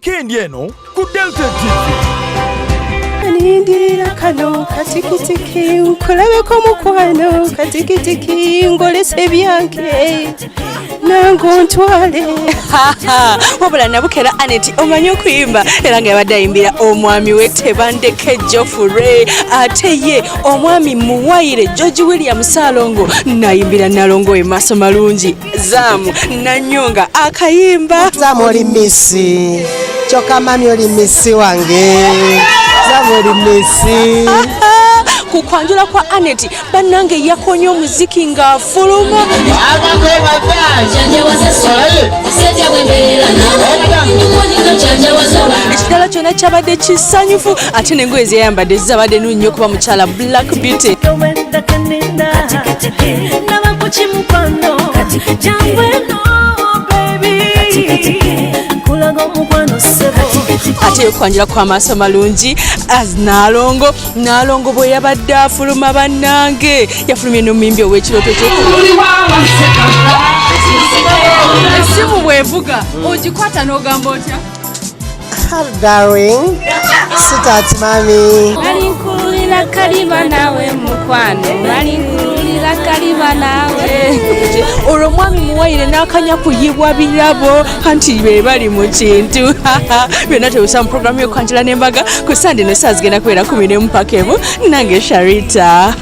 weekend eno ku Delta TV. Nindira kano katikitiki nkulabeko mukwano katikitiki ngolese byange nango ntwale wabula nabukera Anet omanyi okuyimba era nga yabadde ayimbira omwami we Tebandeke Geoffrey ate ye omwami Muwaire George William Salongo nayimbira Nalongo we Maaso Malungi Zaamu Nanyonga akayimba Zaamu oli misi choka mami oli misi wange Zaamu oli misi kukwanjula kwa Anet banange yakonye omuziki ng'afuluma ekidala kyonna kyabadde kisanyufu ate n'engoye ze yayambadde zizabadde nnyo okuba mukyala Black Beauty. Ate okwanjula kwa Maaso Malungi as Nalongo bwe yabadde afuluma bannange yafulumye n'omuyimbi ow'ekirooto esimu bwevuga ogikwata n'ogamba otya? Darling, sweetheart mami. Nalinkulira kaliba nawe mukwano, nalinkulira kaliba nawe. Olwo mwami Muwaire n'akanya kuyibwa birabo anti be bali mu kintu. Byonna tebusa mu programu y'okwanjula n'embaga ku Sunday ne saa zigenda kubeera 10 mpaka ebu nange Sharita.